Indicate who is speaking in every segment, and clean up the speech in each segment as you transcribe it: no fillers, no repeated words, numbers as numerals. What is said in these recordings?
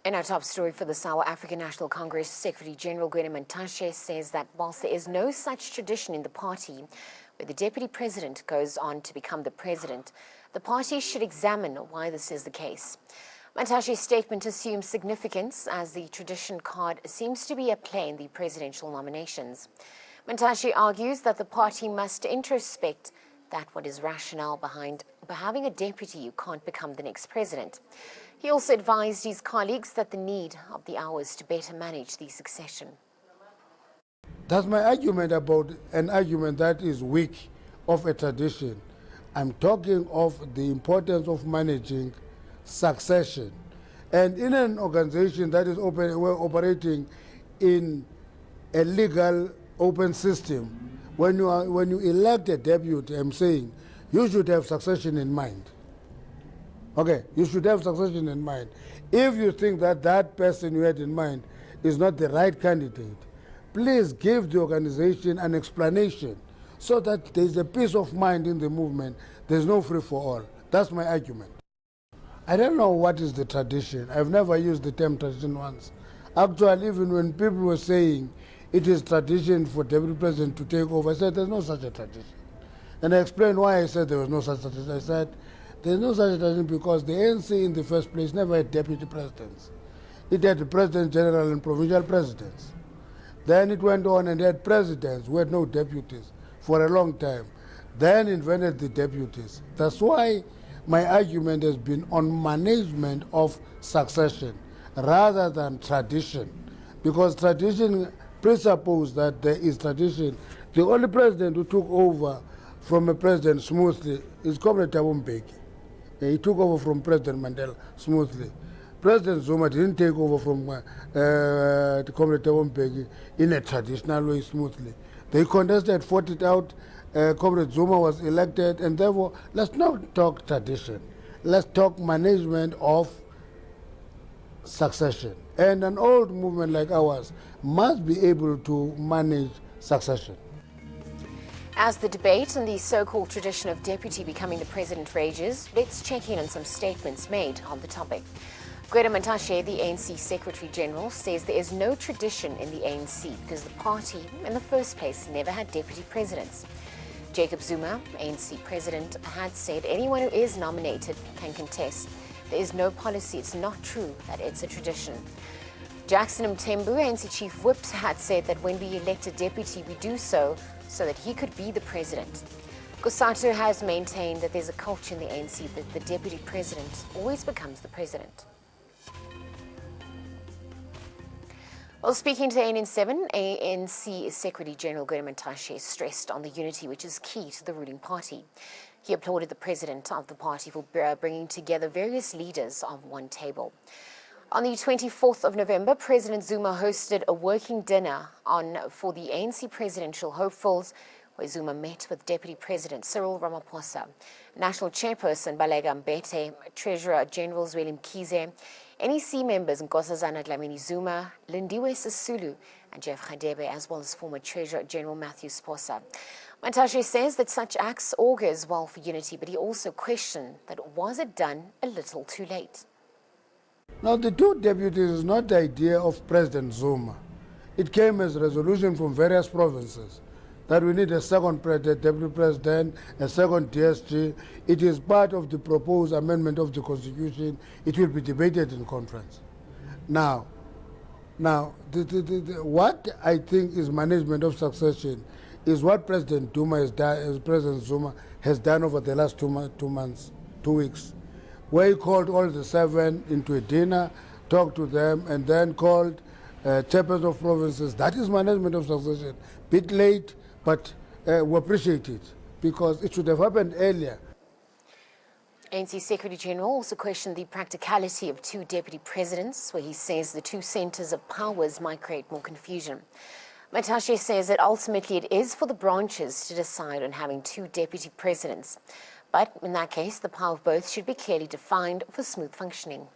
Speaker 1: In our top story for the South African National Congress, Secretary General Mantashe says that whilst there is no such tradition in the party where the deputy president goes on to become the president, the party should examine why this is the case. Mantashe's statement assumes significance as the tradition card seems to be at play in the presidential nominations. Mantashe argues that the party must introspect that what is rationale behind having a deputy who can't become the next president. He also advised his colleagues that the need of the hour is to better manage the succession.
Speaker 2: That's my argument about an argument that is weak of a tradition. I'm talking of the importance of managing succession. And in an organization that is we're operating in a legal open system, when you elect a deputy, I'm saying you should have succession in mind. Okay, you should have succession in mind. If you think that that person you had in mind is not the right candidate, please give the organization an explanation so that there's a peace of mind in the movement. There's no free for all. That's my argument. I don't know what is the tradition. I've never used the term tradition once. Actually, even when people were saying it is tradition for deputy president to take over, I said there's no such a tradition. And I explained why I said there was no such tradition. I said there's no such tradition because the ANC in the first place never had deputy presidents. It had the president general and provincial presidents. Then it went on and had presidents who had no deputies for a long time. Then invented the deputies. That's why my argument has been on management of succession rather than tradition. Because tradition presupposes that there is tradition. The only president who took over from a president smoothly is Comrade Thabo Mbeki. He took over from President Mandela smoothly. President Zuma didn't take over from the Comrade Thabo Mbeki in a traditional way smoothly. They contested, fought it out. Comrade Zuma was elected, and therefore, let's not talk tradition. Let's talk management of succession. And an old movement like ours must be able to manage succession.
Speaker 1: As the debate on the so-called tradition of deputy becoming the president rages, let's check in on some statements made on the topic. Mantashe, the ANC Secretary General, says there is no tradition in the ANC because the party, in the first place, never had deputy presidents. Jacob Zuma, ANC President, had said anyone who is nominated can contest. There is no policy. It's not true that it's a tradition. Jackson Mthembu, ANC Chief Whip, had said that when we elect a deputy, we do so that he could be the president. Kusatu has maintained that there's a culture in the ANC that the deputy president always becomes the president. Well, speaking to ANN7, ANC Secretary General Mantashe stressed on the unity which is key to the ruling party. He applauded the president of the party for bringing together various leaders on one table. On the 24th of November, President Zuma hosted a working dinner for the ANC presidential hopefuls, where Zuma met with Deputy President Cyril Ramaphosa, National Chairperson Baleka Mbete, Treasurer General Zweli Mkhize, NEC members Nkosazana Dlamini Zuma, Lindiwe Sisulu, and Jeff Radebe, as well as former Treasurer General Matthew Sposa. Mantashe says that such acts augurs well for unity, but he also questioned that was it done a little too late?
Speaker 2: Now, the two deputies is not the idea of President Zuma. It came as a resolution from various provinces that we need a second deputy president, a second DSG. It is part of the proposed amendment of the Constitution. It will be debated in conference. Now, what I think is management of succession is what President Zuma has done over the last 2 weeks, where he called all the 7 into a dinner, talked to them, and then called chairpersons of provinces. That is management of succession. Bit late, but we appreciate it because it should have happened earlier.
Speaker 1: ANC Secretary General also questioned the practicality of 2 deputy presidents, where he says the 2 centers of powers might create more confusion. Mantashe says that ultimately it is for the branches to decide on having 2 deputy presidents. But in that case, the power of both should be clearly defined for smooth functioning.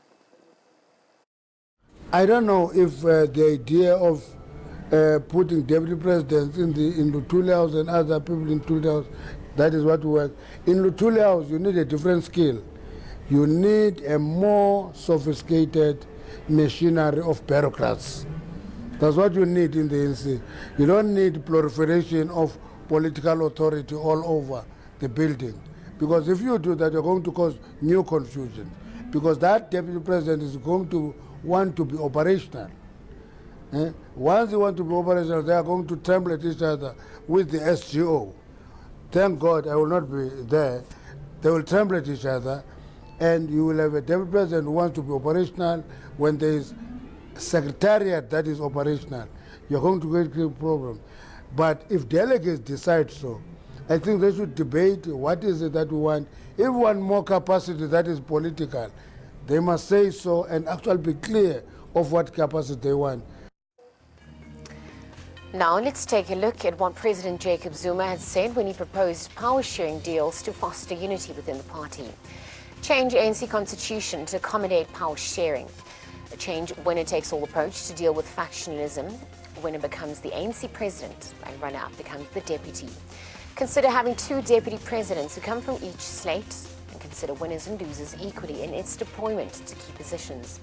Speaker 2: I don't know if the idea of putting deputy presidents in the Luthuli House and other people in Luthuli House, that is what works. In Luthuli House, you need a different skill. You need a more sophisticated machinery of bureaucrats. That's what you need in the ANC. You don't need proliferation of political authority all over the building. Because if you do that, you're going to cause new confusion. Because that deputy president is going to want to be operational. Once they want to be operational, they are going to tremble at each other with the SGO. Thank God I will not be there. They will tremble at each other, and you will have a deputy president who wants to be operational. When there is secretariat that is operational, you're going to get a problem. But if delegates decide so, I think they should debate what is it that we want. If we want more capacity that is political, they must say so and actually be clear of what capacity they want.
Speaker 1: Now let's take a look at what President Jacob Zuma had said when he proposed power-sharing deals to foster unity within the party. Change ANC constitution to accommodate power sharing. A change winner-takes-all approach to deal with factionalism. Winner becomes the ANC president and runner-up becomes the deputy. Consider having 2 deputy presidents who come from each slate, and consider winners and losers equally in its deployment to key positions.